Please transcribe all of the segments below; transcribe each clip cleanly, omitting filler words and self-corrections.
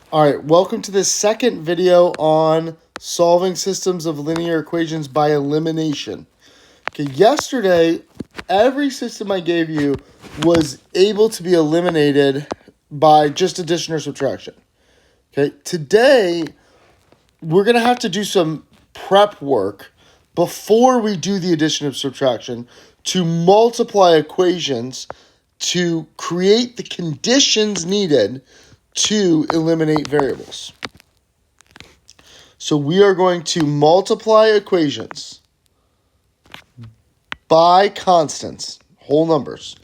All right, welcome to this second video on solving systems of linear equations by elimination. Okay, yesterday, every system I gave you was able to be eliminated by just addition or subtraction. Okay, today, we're going to have to do some prep work before we do the addition or subtraction to multiply equations to create the conditions needed to eliminate variables. So we are going to multiply equations by constants, whole numbers,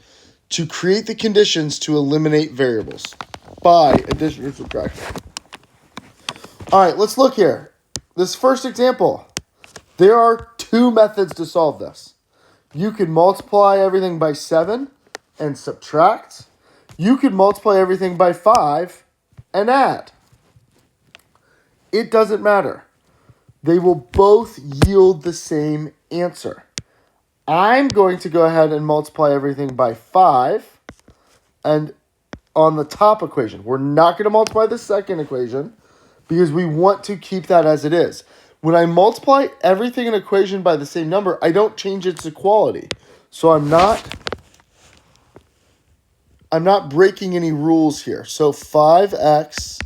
to create the conditions to eliminate variables by addition or subtraction. All right, let's look here. This first example, there are two methods to solve this. You can multiply everything by 7 and subtract. You could multiply everything by 5 and add. It doesn't matter. They will both yield the same answer. I'm going to go ahead and multiply everything by 5 and on the top equation. We're not going to multiply the second equation because we want to keep that as it is. When I multiply everything in an equation by the same number, I don't change its equality. So I'm not breaking any rules here. So 5x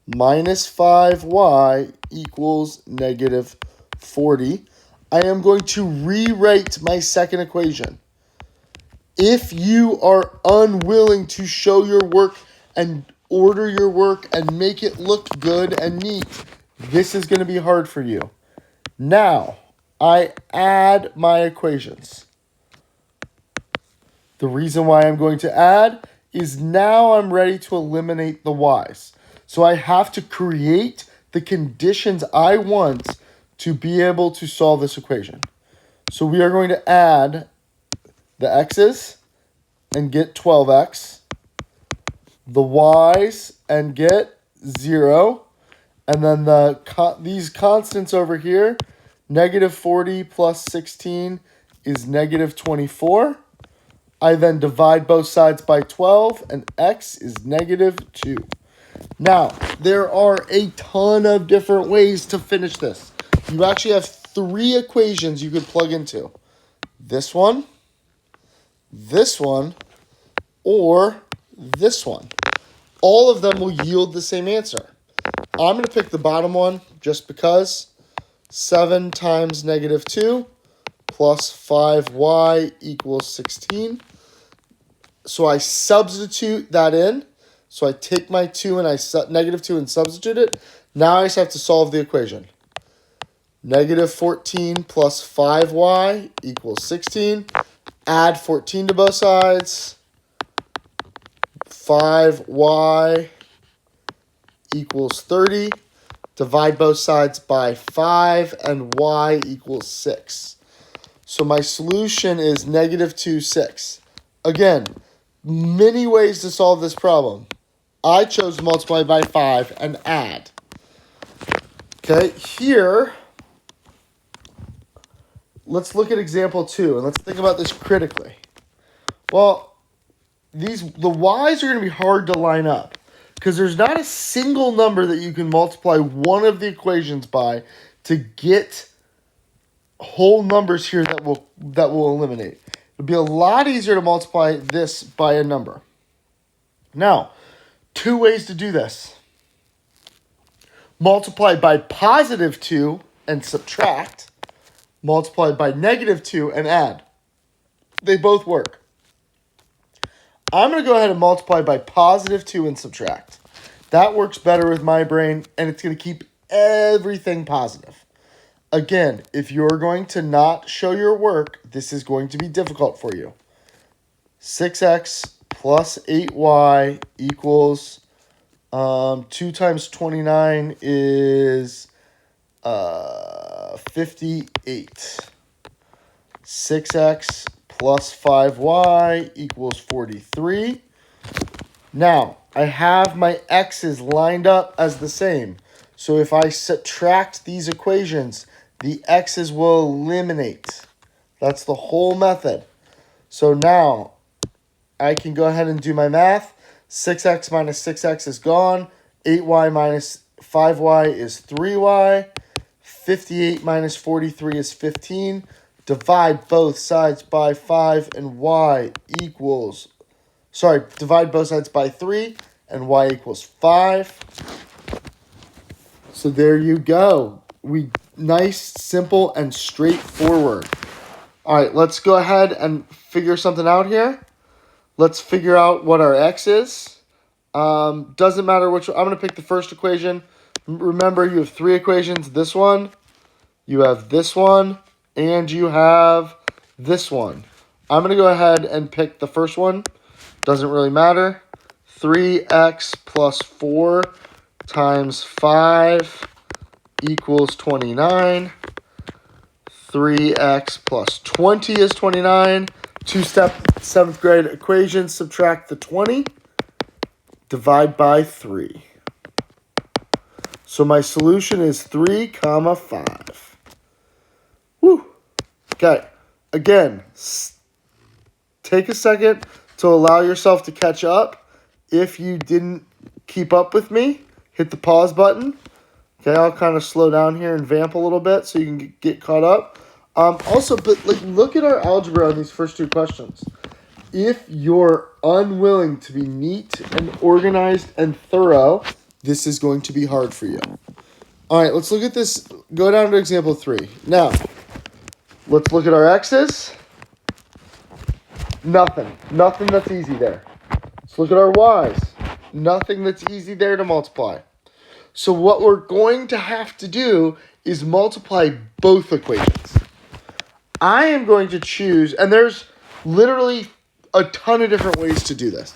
minus 5y equals negative 40. I am going to rewrite my second equation. If you are unwilling to show your work and order your work and make it look good and neat, this is going to be hard for you. Now, I add my equations. The reason why I'm going to add is now I'm ready to eliminate the y's. So I have to create the conditions I want to be able to solve this equation. So we are going to add the x's and get 12x, the y's and get 0, and then these constants over here, negative 40 plus 16 is negative 24. I then divide both sides by 12, and x is negative 2. Now, there are a ton of different ways to finish this. You actually have 3 equations you could plug into. This one, or this one. All of them will yield the same answer. I'm going to pick the bottom one just because. 7 times negative 2 plus 5y equals 16. So I substitute that in. So I take my 2 and negative 2 and substitute it. Now I just have to solve the equation. Negative 14 plus 5y equals 16. Add 14 to both sides. 5y equals 30. Divide both sides by 5, and y equals 6. So my solution is negative 2, 6. Again, many ways to solve this problem. I chose to multiply by 5 and add. Okay, here, let's look at example 2, and let's think about this critically. Well, the y's are going to be hard to line up because there's not a single number that you can multiply one of the equations by to get whole numbers here that will eliminate. It'll be a lot easier to multiply this by a number. Now, 2 ways to do this. Multiply by positive 2 and subtract. Multiply by negative 2 and add. They both work. I'm going to go ahead and multiply by positive 2 and subtract. That works better with my brain, and it's going to keep everything positive. Again, if you're going to not show your work, this is going to be difficult for you. 6x plus 8y equals 2 times 29 is 58. 6x plus 5y equals 43. Now, I have my x's lined up as the same. So if I subtract these equations, the x's will eliminate. That's the whole method. So now I can go ahead and do my math. 6x minus 6x is gone. 8y minus 5y is 3y. 58 minus 43 is 15. Divide both sides by 5 and y equals... Sorry, divide both sides by 3 and y equals 5. So there you go. Nice, simple, and straightforward. All right, let's go ahead and figure something out here. Let's figure out what our x is. Doesn't matter which one. I'm going to pick the first equation. Remember, you have 3 equations. This one, you have this one, and you have this one. I'm going to go ahead and pick the first one. Doesn't really matter. 3x plus 4 times 5 equals 29. 3x plus 20 is 29. Two-step 7th grade equation. Subtract the 20. Divide by 3. So my solution is 3, 5. Woo. Okay. Again, take a second to allow yourself to catch up. If you didn't keep up with me, hit the pause button. Okay, I'll kind of slow down here and vamp a little bit so you can get caught up. Also, but look at our algebra on these first 2 questions. If you're unwilling to be neat and organized and thorough, this is going to be hard for you. All right, let's look at this. Go down to example 3. Now, let's look at our x's. Nothing that's easy there. Let's look at our y's. Nothing that's easy there to multiply. So what we're going to have to do is multiply both equations. I am going to choose, and there's literally a ton of different ways to do this.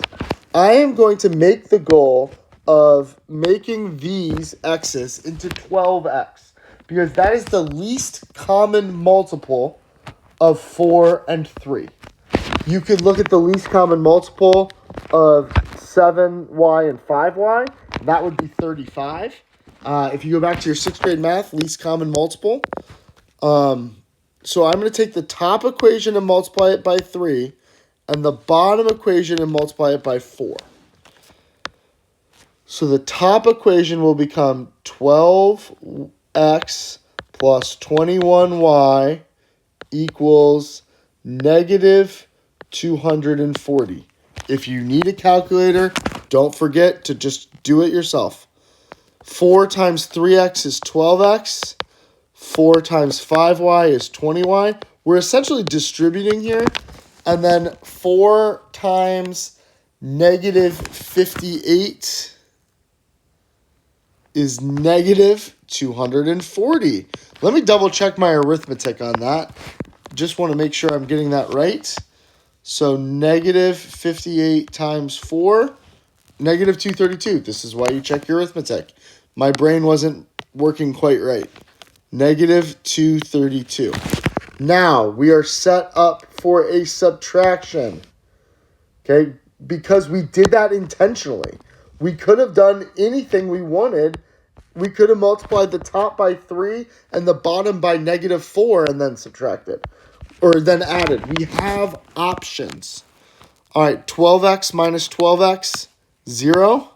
I am going to make the goal of making these x's into 12x because that is the least common multiple of 4 and 3. You could look at the least common multiple of 7y and 5y. That would be 35. If you go back to your 6th grade math, least common multiple. So I'm going to take the top equation and multiply it by 3, and the bottom equation and multiply it by 4. So the top equation will become 12x plus 21y equals negative 240. If you need a calculator, don't forget to just do it yourself. 4 times 3x is 12x. 4 times 5y is 20y. We're essentially distributing here. And then 4 times negative 58 is negative 240. Let me double check my arithmetic on that. Just want to make sure I'm getting that right. So negative 58 times 4, negative 232. This is why you check your arithmetic. My brain wasn't working quite right. Negative 232. Now we are set up for a subtraction. Okay, because we did that intentionally. We could have done anything we wanted. We could have multiplied the top by 3 and the bottom by negative 4 and then subtracted. Or then added. We have options. All right, 12x minus 12x, 0.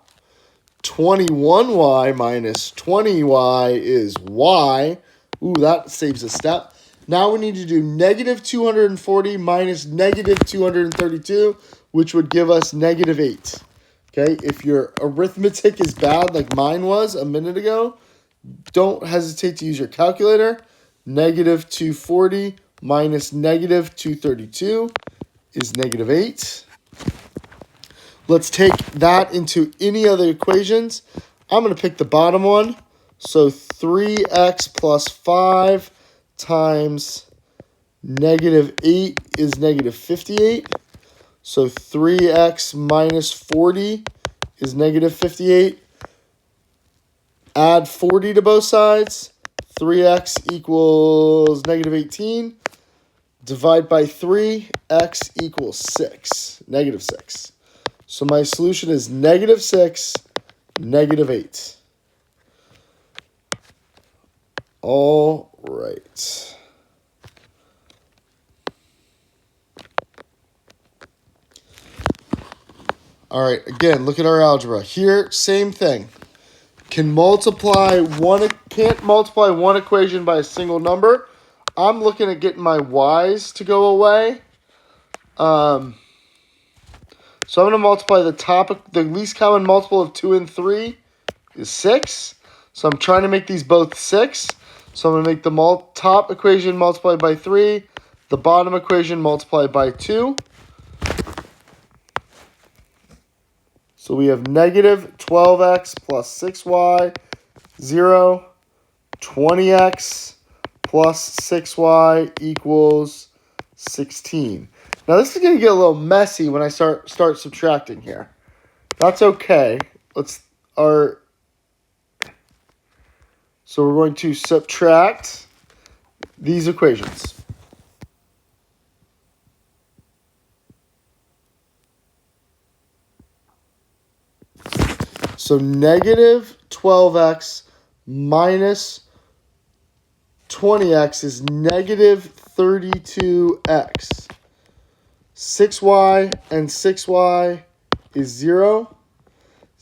21y minus 20y is y. Ooh, that saves a step. Now we need to do negative 240 minus negative 232, which would give us negative 8. Okay, if your arithmetic is bad like mine was a minute ago, don't hesitate to use your calculator. Negative 240 minus negative 232 is negative 8. Let's take that into any other equations. I'm going to pick the bottom one. So 3x plus 5 times negative 8 is negative 58. So 3x minus 40 is negative 58. Add 40 to both sides. 3x equals negative 18. Divide by 3, x equals 6, negative 6. So my solution is negative 6, negative 8. All right. All right, again, look at our algebra. Here, same thing. can't multiply one equation by a single number. I'm looking at getting my y's to go away. So I'm going to multiply the least common multiple of 2 and 3 is 6. So I'm trying to make these both 6. So I'm going to make the top equation multiplied by 3, the bottom equation multiplied by 2. So we have negative 12x plus 6y, 0, 20x plus 6y equals 16. Now this is going to get a little messy when I start subtracting here. That's okay. So we're going to subtract these equations. So negative 12x minus 20x is negative 32x. 6y and 6y is 0.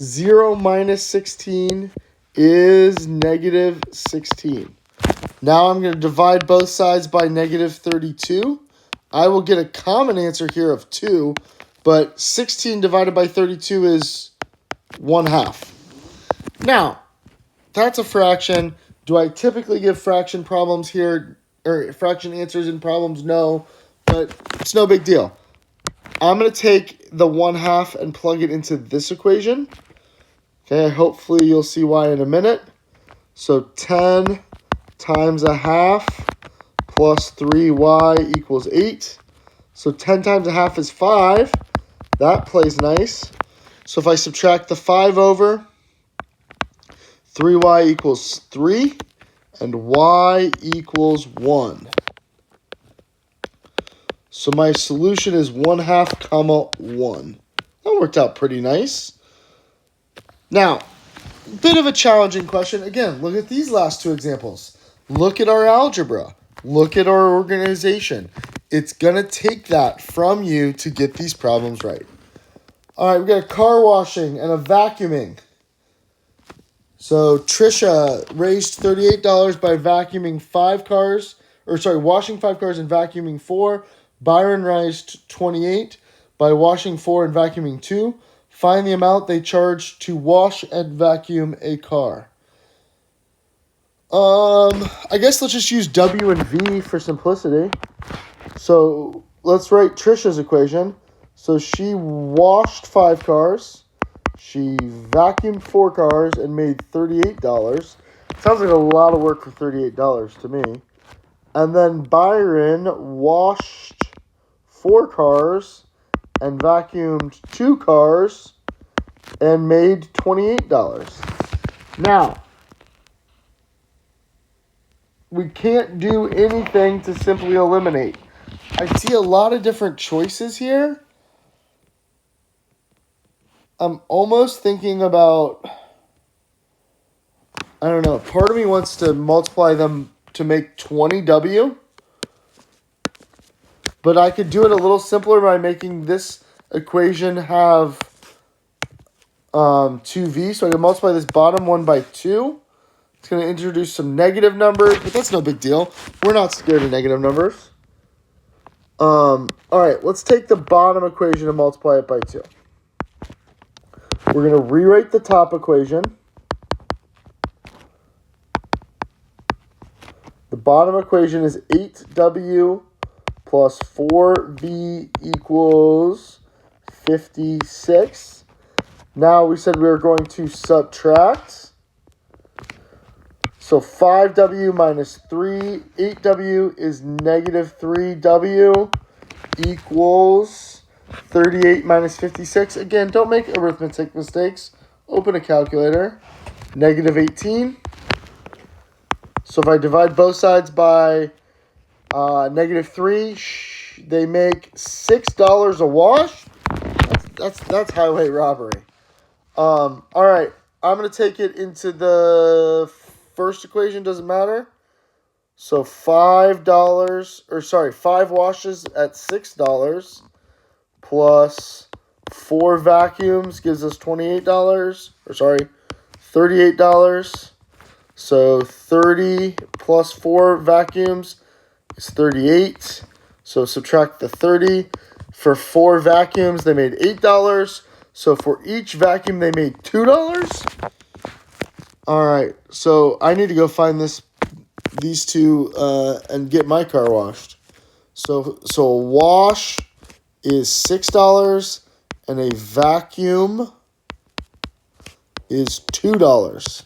0 minus 16 is negative 16. Now I'm going to divide both sides by negative 32. I will get a common answer here of 2, but 16 divided by 32 is 1/2. Now, that's a fraction. Do I typically give fraction problems here, or fraction answers in problems? No, but it's no big deal. I'm going to take the 1/2 and plug it into this equation. Okay, hopefully you'll see why in a minute. So 10 times 1/2 plus 3y equals 8. So 10 times 1/2 is 5. That plays nice. So if I subtract the 5 over, 3y equals 3, and y equals 1. So my solution is 1/2 comma 1. That worked out pretty nice. Now, a bit of a challenging question. Again, look at these last two examples. Look at our algebra. Look at our organization. It's going to take that from you to get these problems right. All right, we've got a car washing and a vacuuming. So Trisha raised $38 by washing 5 cars and vacuuming 4. Byron raised $28 by washing 4 and vacuuming 2. Find the amount they charged to wash and vacuum a car. I guess let's just use W and V for simplicity. So let's write Trisha's equation. So she washed 5 cars. She vacuumed 4 cars and made $38. Sounds like a lot of work for $38 to me. And then Byron washed 4 cars and vacuumed 2 cars and made $28. Now, we can't do anything to simply eliminate. I see a lot of different choices here. I'm almost thinking about, I don't know, part of me wants to multiply them to make 20W. But I could do it a little simpler by making this equation have 2V. So I can multiply this bottom one by 2. It's going to introduce some negative numbers, but that's no big deal. We're not scared of negative numbers. All right, let's take the bottom equation and multiply it by 2. We're going to rewrite the top equation. The bottom equation is 8W plus 4V equals 56. Now we said we were going to subtract. So 5W minus 8W is negative 3W equals 38 minus 56. Again, don't make arithmetic mistakes. Open a calculator. Negative 18. So if I divide both sides by negative 3, they make $6 a wash. That's highway robbery. All right, I'm going to take it into the first equation. Doesn't matter. So $5 5 washes at $6 plus 4 vacuums gives us $28. $38. So 30 plus 4 vacuums is 38. So subtract the 30. For 4 vacuums, they made $8. So for each vacuum, they made $2. All right, so I need to go find these two and get my car washed. So a wash is $6 and a vacuum is $2.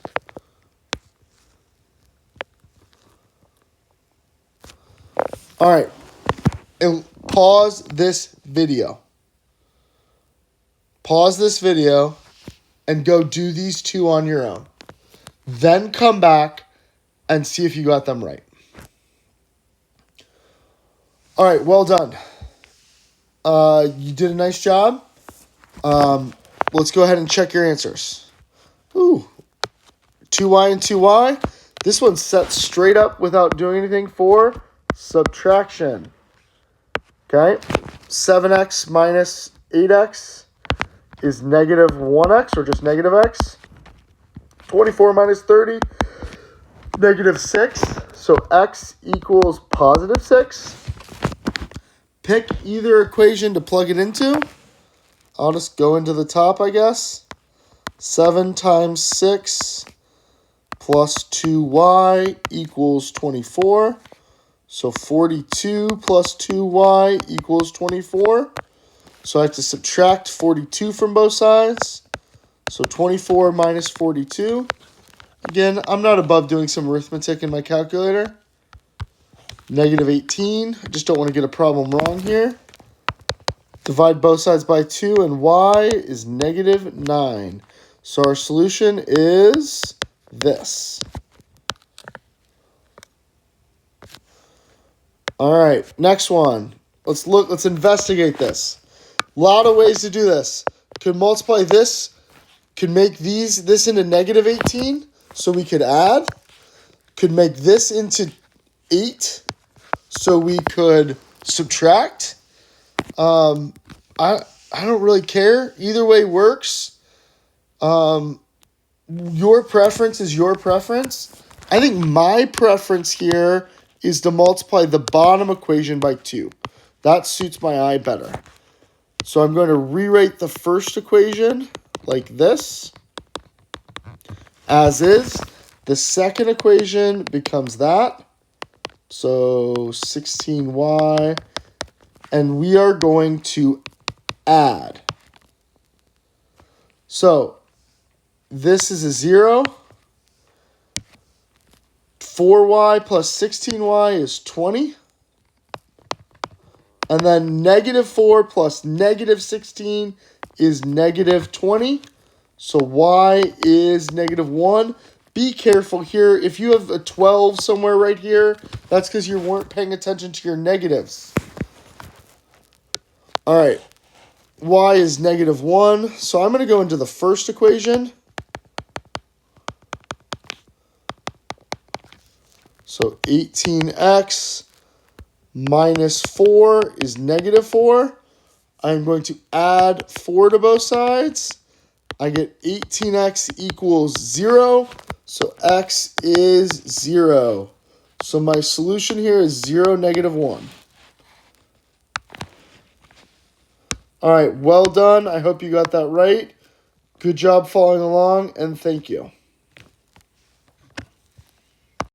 All right, and pause this video. Pause this video and go do these two on your own. Then come back and see if you got them right. All right, well done. You did a nice job. Let's go ahead and check your answers. Ooh, 2y and 2y. This one's set straight up without doing anything for subtraction. Okay, 7x minus 8x is negative 1x, or just negative x. 24 minus 30, negative 6. So x equals positive 6. Pick either equation to plug it into. I'll just go into the top, I guess. 7 times 6 plus 2y equals 24. So 42 plus 2y equals 24. So I have to subtract 42 from both sides. So 24 minus 42. Again, I'm not above doing some arithmetic in my calculator. Negative 18. I just don't want to get a problem wrong here. Divide both sides by 2, and y is negative 9. So our solution is this. All right, next one. Let's investigate this. A lot of ways to do this. Could multiply this, could make this into negative 18, so we could add. Could make this into 8, so we could subtract. I don't really care. Either way works. Your preference is your preference. I think my preference here is to multiply the bottom equation by 2. That suits my eye better. So I'm going to rewrite the first equation like this, as is. The second equation becomes that. So 16y. And we are going to add. So this is a 0. 4y plus 16y is 20. And then negative 4 plus negative 16 is negative 20. So y is negative 1. Be careful here. If you have a 12 somewhere right here, that's because you weren't paying attention to your negatives. All right. Y is negative 1. So I'm going to go into the first equation. So 18x minus 4 is negative 4. I'm going to add 4 to both sides. I get 18x equals 0. So x is 0. So my solution here is 0, negative 1. All right, well done. I hope you got that right. Good job following along, and thank you.